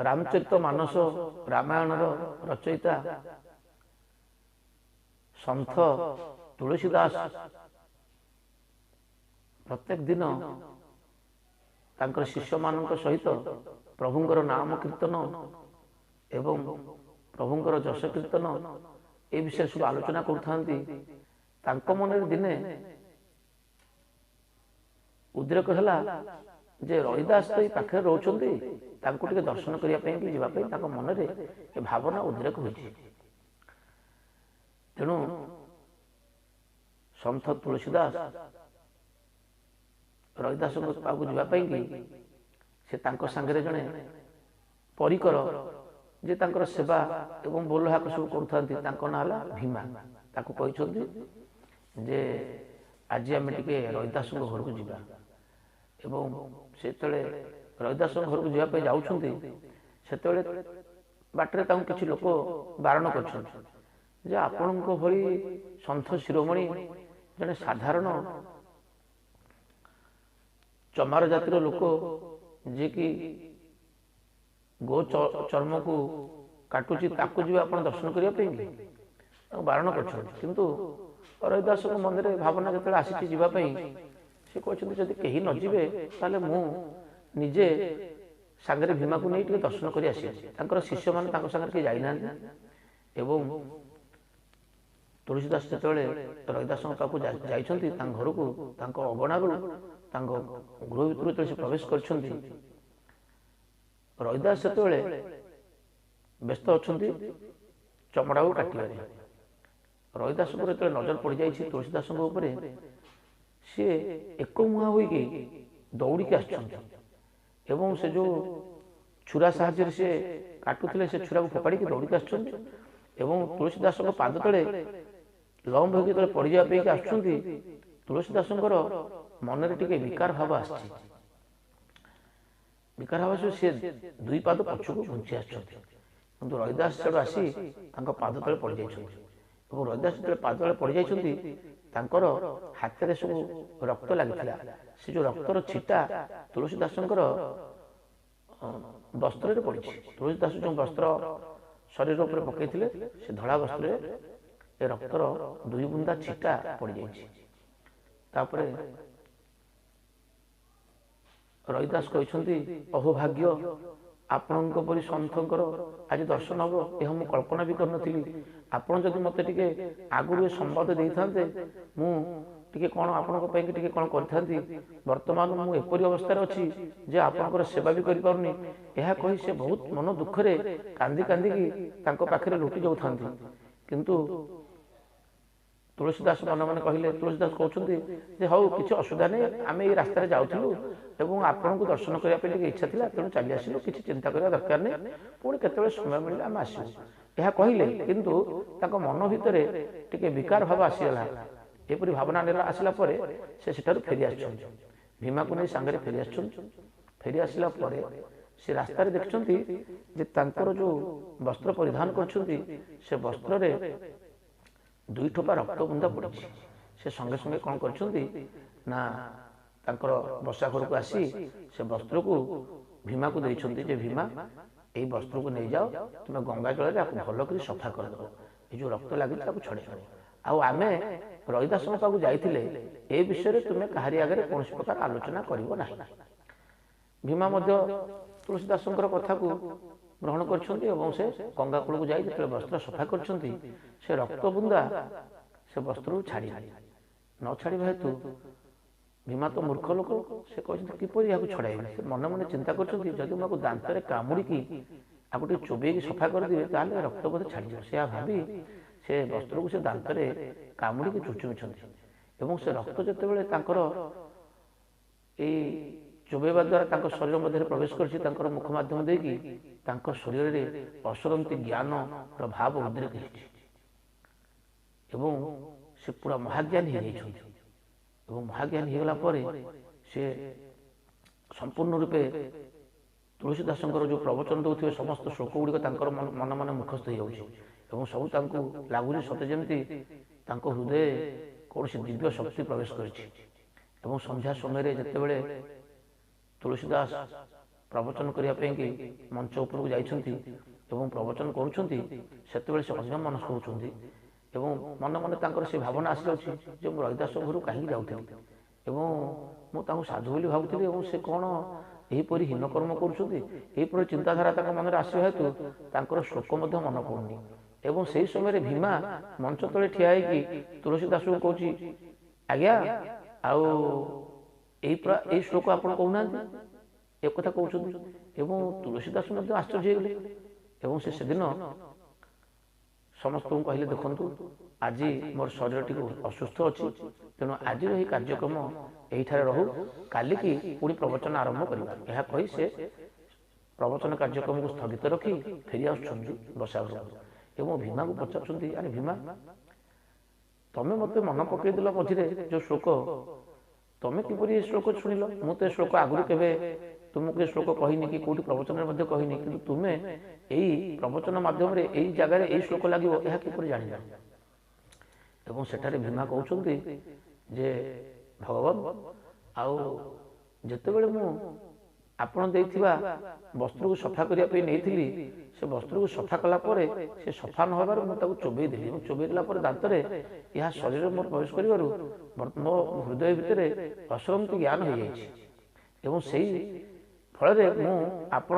ରାମଚରିତ ମାନସ ରାମାୟଣର ରଚୟିତା ସନ୍ଥ ତୁଳସୀ ଦାସ ପ୍ରତ୍ୟେକ ଦିନ ତାଙ୍କର ଶିଷ୍ୟମାନଙ୍କ ସହିତ ପ୍ରଭୁଙ୍କର ନାମ କୀର୍ତ୍ତନ ଏବଂ ପ୍ରଭୁଙ୍କର ଯଶ କୀର୍ତ୍ତନ ଏ ବିଷୟରେ ସବୁ ଆଲୋଚନା କରୁଥାନ୍ତି। ତାଙ୍କ ମନରେ ଦିନେ ଉଦ୍ରେକ ହେଲା ଯେ ରଇଦାସ ତ ଏଇ ପାଖରେ ରହୁଛନ୍ତି, ତାଙ୍କୁ ଟିକେ ଦର୍ଶନ କରିବା ପାଇଁ କି ଯିବା ପାଇଁ ତାଙ୍କ ମନରେ ଏ ଭାବନା ଉଦ୍ରେକ ହୋଇଛି। ତେଣୁ ସନ୍ଥ ତୁଳସୀ ଦାସ ରଇଦାସଙ୍କ ପାଖକୁ ଯିବା ପାଇଁ କି ସେ ତାଙ୍କ ସାଙ୍ଗରେ ଜଣେ ପରିକର ଯେ ତାଙ୍କର ସେବା ଏବଂ ବୋଲହାକ ସବୁ କରୁଥାନ୍ତି, ତାଙ୍କ ନାଁ ହେଲା ଭୀମା। ତାକୁ କହିଛନ୍ତି ଯେ ଆଜି ଆମେ ଟିକେ ରଇଦାସଙ୍କ ଘରକୁ ଯିବା। ଏବଂ ସେତେବେଳେ ରଇଦାସଙ୍କ ଘରକୁ ଯିବା ପାଇଁ ଯାଉଛନ୍ତି, ସେତେବେଳେ ବାଟରେ ତାଙ୍କୁ କିଛି ଲୋକ ବାରଣ କରିଛନ୍ତି ଯେ ଆପଣଙ୍କ ଭଳି ସନ୍ଥ ଶିରୋମଣି ଜଣେ ସାଧାରଣ ଚମାର ଜାତିର ଲୋକ ଯିଏକି ଗୋ ଚର୍ମକୁ କାଟୁଛି, ତାକୁ ଯିବେ ଆପଣ ଦର୍ଶନ କରିବା ପାଇଁ କି ତାଙ୍କୁ ବାରଣ କରିଛନ୍ତି। କିନ୍ତୁ ରଇଦାସଙ୍କ ମନରେ ଭାବନା ଯେତେବେଳେ ଆସିଛି ଯିବା ପାଇଁ, ସେ କହିଛନ୍ତି ଯଦି କେହି ନ ଯିବେ ତାହେଲେ ମୁଁ ନିଜେ ସାଙ୍ଗରେ ଭୀମାକୁ ନେଇ ଟିକେ ଦର୍ଶନ କରି ଆସିବେ। ତାଙ୍କର ଶିଷ୍ୟମାନେ ତାଙ୍କ ସାଙ୍ଗରେ କେହି ଯାଇନାହାନ୍ତି। ଏବଂ ତୁଳସୀ ଦାସ ଯେତେବେଳେ ରଇଦାସଙ୍କ ପାଖକୁ ଯାଇଛନ୍ତି, ତାଙ୍କ ଘରକୁ ତାଙ୍କ ଅଗଣାରୁ ତାଙ୍କ ଗୃହ ଭିତରୁ ଯେତେବେଳେ ସେ ପ୍ରବେଶ କରିଛନ୍ତି, ରଇଦାସ ସେତେବେଳେ ବ୍ୟସ୍ତ ଅଛନ୍ତି ଚମଡ଼ାକୁ କାଟିବାରେ। ରଇଦାସଙ୍କର ଯେତେବେଳେ ନଜର ପଡ଼ିଯାଇଛି ତୁଳସୀ ଦାସଙ୍କ ଉପରେ, ସିଏ ଏକମୁହାଁ ହୋଇକି ଦୌଡ଼ିକି ଆସିଛନ୍ତି ଏବଂ ସେ ଯେଉଁ ଛୁରା ସାହାଯ୍ୟରେ ସେ କାଟୁଥିଲେ ସେ ଛୁରାକୁ ଫୋପାଡ଼ିକି ଦୌଡ଼ିକି ଆସୁଛନ୍ତି ଏବଂ ତୁଳସୀ ଦାସଙ୍କ ପାଦ ତଳେ ଲମ୍ବ ହୋଇକି ଯେତେବେଳେ ପଡ଼ିଯିବା ପାଇଁ ଆସୁଛନ୍ତି, ତୁଳସୀ ଦାସଙ୍କର ମନରେ ଟିକେ ବିକାର ଭାବ ଆସିଛି। ବିକାର ଭାବ ସେ ଦୁଇ ପାଦ ପଛକୁ ଘୁଞ୍ଚି ଆସିଛନ୍ତି, କିନ୍ତୁ ରଇଦାସ ସେଠୁ ଆସି ତାଙ୍କ ପାଦ ତଳେ ପଡ଼ିଯାଇଛନ୍ତି। ଏବଂ ରଇଦାସ ଯେତେବେଳେ ପାଦ ତଳେ ପଡ଼ିଯାଇଛନ୍ତି, ତାଙ୍କର ହାତରେ ସବୁ ରକ୍ତ ଲାଗିଥିଲା। ସେ ଯେଉଁ ରକ୍ତର ଛିଟା ତୁଳସୀ ଦାସଙ୍କର ବସ୍ତ୍ରରେ ପଡ଼ିଛି। ତୁଳସୀ ଦାସ ଯେଉଁ ବସ୍ତ୍ର ଶରୀର ଉପରେ ପକାଇଥିଲେ, ସେ ଧଳା ବସ୍ତ୍ରରେ ଏ ରକ୍ତର ଦୁଇ ବୁନ୍ଦା ଛିଟା ପଡ଼ିଯାଇଛି। ତାପରେ ରଇଦାସ କହିଛନ୍ତି, ଅହୋଭାଗ୍ୟ, ଆପଣଙ୍କ ପରି ସନ୍ଥଙ୍କର ଆଜି ଦର୍ଶନ ହେବ ଏହା ମୁଁ କଳ୍ପନା ବି କରିନଥିଲି। ଆପଣ ଯଦି ମୋତେ ଟିକେ ଆଗରୁ ଏ ସମ୍ବାଦ ଦେଇଥାନ୍ତେ, ମୁଁ ଟିକେ କ'ଣ ଆପଣଙ୍କ ପାଇଁ ଟିକେ କ'ଣ କରିଥାନ୍ତି। ବର୍ତ୍ତମାନ ମୁଁ ଏପରି ଅବସ୍ଥାରେ ଅଛି ଯେ ଆପଣଙ୍କର ସେବା ବି କରିପାରୁନି। ଏହା କହି ସେ ବହୁତ ମନ ଦୁଃଖରେ କାନ୍ଦି କାନ୍ଦିକି ତାଙ୍କ ପାଖରେ ଲୁଟି ଯାଉଥାନ୍ତି। କିନ୍ତୁ ତୁଳସୀ ଦାସ ମନେ ମନେ କହିଲେ, ତୁଳସୀ ଦାସ କହୁଛନ୍ତି ଯେ ହଉ କିଛି ଅସୁବିଧା ନାହିଁ, ଆମେ ଏଇ ରାସ୍ତାରେ ଯାଉଥିଲୁ ଏବଂ ଆପଣଙ୍କୁ ଦର୍ଶନ କରିବା ପାଇଁ ଟିକେ ଇଚ୍ଛା ଥିଲା, ତେଣୁ ଚାଲି ଆସିଲୁ, କିଛି ଚିନ୍ତା କରିବା ଦରକାର ନାହିଁ, ପୁଣି କେତେବେଳେ ସମୟ ମିଳିଲେ ଆମେ ଆସିବୁ। ଏହା କହିଲେ, କିନ୍ତୁ ତାଙ୍କ ମନ ଭିତରେ ଟିକେ ବିକାର ଭାବ ଆସିଗଲା। ଏପରି ଭାବନା ଆସିଲା ପରେ ସେ ସେଠାରୁ ଫେରି ଆସିଛନ୍ତି, ଭୀମାକୁ ନେଇ ସାଙ୍ଗରେ ଫେରି ଆସିଛନ୍ତି। ଫେରି ଆସିଲା ପରେ ସେ ରାସ୍ତାରେ ଦେଖିଛନ୍ତି ଯେ ତାଙ୍କର ଯେଉଁ ବସ୍ତ୍ର ପରିଧାନ କରିଛନ୍ତି, ସେ ବସ୍ତ୍ରରେ ଦୁଇ ଠୋପା ରକ୍ତ ବୁନ୍ଦା ପଡ଼ିଛି। ସେ ସଙ୍ଗେ ସଙ୍ଗେ କ'ଣ କରିଛନ୍ତି ନା ତାଙ୍କର ବସା ଘରକୁ ଆସି ସେ ବସ୍ତ୍ରକୁ ଭୀମାକୁ ଦେଇଛନ୍ତି ଯେ ଭୀମା, ଏଇ ବସ୍ତ୍ରକୁ ନେଇଯାଅ, ତୁମେ ଗଙ୍ଗା ଜଳରେ ଆକୁ ଭଲ କରି ସଫା କରିଦେବ, ଏ ଯେଉଁ ରକ୍ତ ଲାଗିଛି ତାକୁ ଛଡ଼େଇବ। ଆଉ ଆମେ ରଇଦାସଙ୍କ ପାଖକୁ ଯାଇଥିଲେ, ଏ ବିଷୟରେ ତୁମେ କାହାରି ଆଗରେ କୌଣସି ପ୍ରକାର ଆଲୋଚନା କରିବ ନାହିଁ। ଭୀମା ମଧ୍ୟ ତୁଳସୀ ଦାସଙ୍କର କଥାକୁ ଗ୍ରହଣ କରିଛନ୍ତି ଏବଂ ସେ ଗଙ୍ଗା କୂଳକୁ ଯାଇ ଯେତେବେଳେ ବସ୍ତ୍ର ସଫା କରିଛନ୍ତି, ସେ ରକ୍ତ ବୁନ୍ଦା ସେ ବସ୍ତ୍ରକୁ ଛାଡ଼ିଲେ। ନ ଛାଡ଼ିବା ହେତୁ ଭୀମା ତ ମୂର୍ଖ ଲୋକ, ସେ କହିଛନ୍ତି କିପରି ଏହାକୁ ଛଡ଼ାଇବେ। ସେ ମନେ ମନେ ଚିନ୍ତା କରୁଛନ୍ତି, ଯଦି ମୁଁ ଆକୁ ଦାନ୍ତରେ କାମୁଡ଼ିକି ଆକୁ ଟିକେ ଚୋବେଇକି ସଫା କରିଦେବେ ତାହେଲେ ରକ୍ତ ବୋଧେ ଛାଡ଼ିଯିବ। ସେ ଭାବି ସେ ବସ୍ତ୍ରକୁ ସେ ଦାନ୍ତରେ କାମୁଡ଼ିକି ଚୁଚୁମିଛନ୍ତି ଏବଂ ସେ ରକ୍ତ ଯେତେବେଳେ ତାଙ୍କର ଏଇ ଚୋବେଇବା ଦ୍ୱାରା ତାଙ୍କ ଶରୀର ମଧ୍ୟରେ ପ୍ରବେଶ କରିଛି, ତାଙ୍କର ମୁଖ ମାଧ୍ୟମ ଦେଇକି ତାଙ୍କ ଶରୀରରେ ଅସରନ୍ତି ଜ୍ଞାନର ଭାବ ଉଦ୍ରେକ ହେଇଛି ଏବଂ ସେ ପୁରା ମହାଜ୍ଞାନୀ ହେଇଯାଇଛନ୍ତି। ଏବଂ ମହାଜ୍ଞାନୀ ହେଇଗଲା ପରେ ସେ ସମ୍ପୂର୍ଣ୍ଣ ରୂପେ ତୁଳସୀ ଦାସଙ୍କର ଯେଉଁ ପ୍ରବଚନ ଦେଉଥିବେ ସମସ୍ତ ଶ୍ଲୋକ ଗୁଡ଼ିକ ତାଙ୍କର ମନ ମନେ ମୁଖସ୍ଥ ହେଇଯାଉଛି ଏବଂ ସବୁ ତାଙ୍କୁ ଲାଗୁଛି ସତେ ଯେମିତି ତାଙ୍କ ହୃଦୟରେ କୌଣସି ଦିବ୍ୟ ଶକ୍ତି ପ୍ରବେଶ କରିଛି। ଏବଂ ସନ୍ଧ୍ୟା ସମୟରେ ଯେତେବେଳେ ତୁଳସୀ ଦାସ ପ୍ରବଚନ କରିବା ପାଇଁକି ମଞ୍ଚ ଉପରକୁ ଯାଇଛନ୍ତି ଏବଂ ପ୍ରବଚନ କରୁଛନ୍ତି, ସେତେବେଳେ ସେ ଅନ୍ୟ ମନସ୍କ ହେଉଛନ୍ତି ଏବଂ ମନେ ମନେ ତାଙ୍କର ସେ ଭାବନା ଆସିଯାଉଛି ଯେ ମୁଁ ରଇଦାସ ଘରୁ କାହିଁକି ଯାଉଥିଲି ଏବଂ ମୁଁ ତାଙ୍କୁ ସାଧୁ ବୋଲି ଭାବୁଥିଲି ଏବଂ ସେ କ'ଣ ଏହିପରି ହୀନକର୍ମ କରୁଛନ୍ତି। ଏହିପରି ଚିନ୍ତାଧାରା ତାଙ୍କ ମନରେ ଆସିବା ହେତୁ ତାଙ୍କର ଶ୍ଲୋକ ମଧ୍ୟ ମନେ ପଡ଼ୁନି ଏବଂ ସେହି ସମୟରେ ଭୀମା ମଞ୍ଚ ତଳେ ଠିଆ ହେଇକି ତୁଳସୀ ଦାସଙ୍କୁ କହୁଛି, ଆଜ୍ଞା ଆଉ ଏଇ ଶ୍ଲୋକ ଆପଣ କହୁନାହାନ୍ତି, ଏକଥା କହୁଛନ୍ତି ଏବଂ ତୁଳସୀ ଦାସ ମଧ୍ୟ ଆଶ୍ଚର୍ଯ୍ୟ ହେଇଗଲେ ଏବଂ ସେ ସେଦିନ ସମସ୍ତଙ୍କୁ କହିଲେ, ଦେଖନ୍ତୁ ଆଜି ମୋର ଶରୀର ଟିକେ ଅସୁସ୍ଥ ଅଛି, ତେଣୁ ଆଜିର ଏହି କାର୍ଯ୍ୟକ୍ରମ ଏହିଠାରେ ରହୁ, କାଲିକି ପୁଣି ପ୍ରବଚନ ଆରମ୍ଭ କରିବା। ଏହା କହି ସେ ପ୍ରବଚନ କାର୍ଯ୍ୟକ୍ରମକୁ ସ୍ଥଗିତ ରଖି ଫେରି ଆସୁଛନ୍ତି ବସାଘରକୁ ଏବଂ ଭୀମାକୁ ପଚାରୁଛନ୍ତି, ଆରେ ଭୀମା, ତମେ ମୋତେ ମନେ ପକାଇଦେଲ ମଝିରେ ଯେଉଁ ଶ୍ଲୋକ, ତମେ କିପରି ଏ ଶ୍ଲୋକ ଶୁଣିଲ? ମୁଁ ତ ଏ ଶ୍ଲୋକ ଆଗରୁ କେବେ ତୁମକୁ ଏ ଶ୍ଲୋକ କହିନି କି କେଉଁଠି ପ୍ରବଚନରେ ମଧ୍ୟ କହିନି, କିନ୍ତୁ ତୁମେ ଏଇ ପ୍ରବଚନ ମାଧ୍ୟମରେ ଏଇ ଜାଗାରେ ଏଇ ଶ୍ଲୋକ ଲାଗିବ ଏହା କିପରି ଜାଣିଲ? ଏବଂ ସେଠାରେ ଭୀମା କହୁଛନ୍ତି ଯେ ଭଗବାନ, ଆଉ ଯେତେବେଳେ ମୁଁ ଆପଣ ଦେଇଥିବା ବସ୍ତ୍ରକୁ ସଫା କରିବା ପାଇଁ ନେଇଥିଲି, ସେ ବସ୍ତ୍ରକୁ ସଫା କଲା ପରେ ସେ ସଫା ନ ହେବାରୁ ମୁଁ ତାକୁ ଚୋବେଇ ଦେଲି ଏବଂ ଚୋବେଇ ଦେଲା ପରେ ଦାନ୍ତରେ ଏହା ଶରୀରରେ ମୋର ପ୍ରବେଶ କରିବାରୁ ମୋ ହୃଦୟ ଭିତରେ ଅସରନ୍ତି ଜ୍ଞାନ ହୋଇଯାଇଛି ଏବଂ ସେଇ ଫଳରେ ମୁଁ ଆପଣ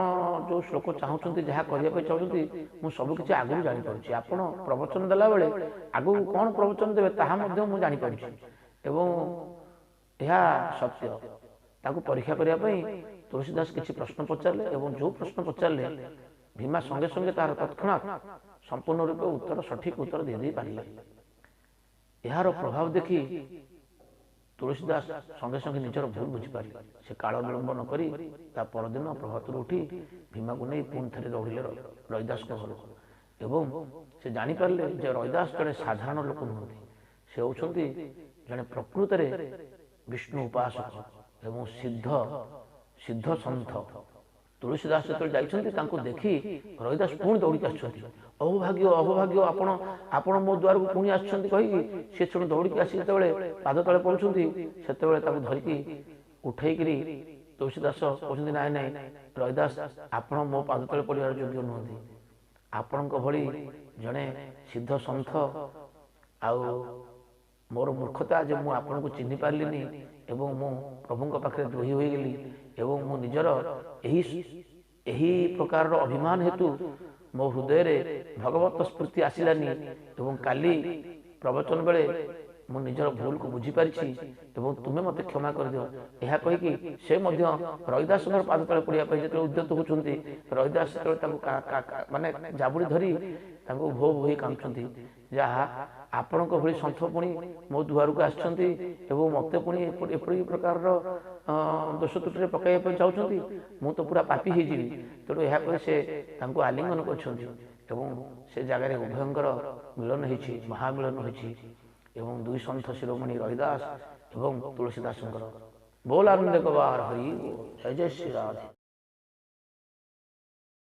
ଯେଉଁ ଶ୍ଲୋକ ଚାହୁଁଛନ୍ତି, ଯାହା କରିବା ପାଇଁ ଚାହୁଁଛନ୍ତି, ମୁଁ ସବୁକିଛି ଆଗରୁ ଜାଣିପାରୁଛି। ଆପଣ ପ୍ରବଚନ ଦେଲାବେଳେ ଆଗକୁ କ'ଣ ପ୍ରବଚନ ଦେବେ ତାହା ମଧ୍ୟ ମୁଁ ଜାଣିପାରୁଛି ଏବଂ ଏହା ସତ୍ୟ। ତାକୁ ପରୀକ୍ଷା କରିବା ପାଇଁ ତୁଳସୀ ଦାସ କିଛି ପ୍ରଶ୍ନ ପଚାରିଲେ ଏବଂ ଯେଉଁ ପ୍ରଶ୍ନ ପଚାରିଲେ ଭୀମା ସଙ୍ଗେ ସଙ୍ଗେ ତାହାର ତତ୍କ୍ଷଣାତ୍ ସମ୍ପୂର୍ଣ୍ଣ ରୂପେ ଉତ୍ତର ସଠିକ ଉତ୍ତର ଦେଇ ପାରିଲେ। ଏହାର ପ୍ରଭାବ ଦେଖି ତୁଳସୀ ଦାସ ସଙ୍ଗେ ସଙ୍ଗେ ନିଜର ଭୁଲ ବୁଝିପାରିଲେ। ସେ କାଳ ବିଳମ୍ବ ନ କରି ତା ପରଦିନ ପ୍ରଭାତରୁ ଉଠି ଭୀମାକୁ ନେଇ ପୁଣି ଥରେ ଦୌଡ଼ିଲେ ରଇଦାସଙ୍କ ଘରକୁ ଏବଂ ସେ ଜାଣିପାରିଲେ ଯେ ରଇଦାସ ଜଣେ ସାଧାରଣ ଲୋକ ନୁହନ୍ତି, ସେ ହେଉଛନ୍ତି ଜଣେ ପ୍ରକୃତରେ ବିଷ୍ଣୁ ଉପାସକ ଏବଂ ସିଦ୍ଧ ସନ୍ଥ। ତୁଳସୀ ଦାସ ଯେତେବେଳେ ଯାଇଛନ୍ତି ତାଙ୍କୁ ଦେଖି ରଇଦାସ ପୁଣି ଦୌଡ଼ିକି ଆସିଛନ୍ତି, ଅହୋଭାଗ୍ୟ ଅହୋଭାଗ୍ୟ, ଆପଣ ମୋ ଦ୍ୱାରକୁ ପୁଣି ଆସିଛନ୍ତି କହିକି ସେ ଶୁଣି ଦୌଡ଼ିକି ଆସି ଯେତେବେଳେ ପାଦ ତଳେ ପଡ଼ୁଛନ୍ତି, ସେତେବେଳେ ତାକୁ ଧରିକି ଉଠେଇକିରି ତୁଳସୀ ଦାସ କହୁଛନ୍ତି, ନାଇଁ ନାଇଁ ରଇଦାସ, ଆପଣ ମୋ ପାଦ ତଳେ ପଡ଼ିବାର ଯୋଗ୍ୟ ନୁହନ୍ତି। ଆପଣଙ୍କ ଭଳି ଜଣେ ସିଦ୍ଧ ସନ୍ଥ, ଆଉ ମୋର ମୂର୍ଖତା ଯେ ମୁଁ ଆପଣଙ୍କୁ ଚିହ୍ନି ପାରିଲିନି ଏବଂ ମୁଁ ପ୍ରଭୁଙ୍କ ପାଖରେ ଦ୍ରୋହୀ ହୋଇଗଲି ଏବଂ ମୁଁ ନିଜର ଏହି ପ୍ରକାରର ଅଭିମାନ ହେତୁ ମୋ ହୃଦୟରେ ଭଗବତ ସ୍ମୃତି ଆସିଲାନି ଏବଂ କାଲି ପ୍ରବଚନ ବେଳେ ମୁଁ ନିଜର ଭୁଲକୁ ବୁଝିପାରିଛି ଏବଂ ତୁମେ ମୋତେ କ୍ଷମା କରିଦିଅ। ଏହା କହିକି ସେ ମଧ୍ୟ ରଇଦାସଙ୍କର ପାଦ ତଳେ ପଡ଼ିବା ପାଇଁ ଯେତେବେଳେ ଉଦ୍ୟତ ହେଉଛନ୍ତି, ରଇଦାସ ସେତେବେଳେ ତାଙ୍କୁ ମାନେ ଜାବୁଡ଼ି ଧରି ତାଙ୍କୁ ଭୋ ଭୋ ହୋଇ କାନ୍ଦୁଛନ୍ତି, ଯାହା ଆପଣଙ୍କ ଭଳି ସନ୍ଥ ପୁଣି ମୋ ଦୁଆରକୁ ଆସିଛନ୍ତି ଏବଂ ମୋତେ ପୁଣି ଏପରି ପ୍ରକାରର ଦୋଷ ତ୍ରୁଟିରେ ପକାଇବା ପାଇଁ ଚାହୁଁଛନ୍ତି, ମୁଁ ତ ପୁରା ପାପୀ ହେଇଯିବି। ତେଣୁ ଏହା କହି ସେ ତାଙ୍କୁ ଆଲିଙ୍ଗନ କରିଛନ୍ତି ଏବଂ ସେ ଜାଗାରେ ଉଭୟଙ୍କର ମିଳନ ହେଇଛି, ମହାମିଳନ ହୋଇଛି ଏବଂ ଦୁଇ ସନ୍ଥ ଶିରୋମଣି ରଇଦାସ ଏବଂ ତୁଳସୀ ଦାସଙ୍କର। ବୋଲ ଆନନ୍ଦ ଗବାର ହରି, ଜୟ ଜୟ ଶ୍ରୀ ରାଧେ।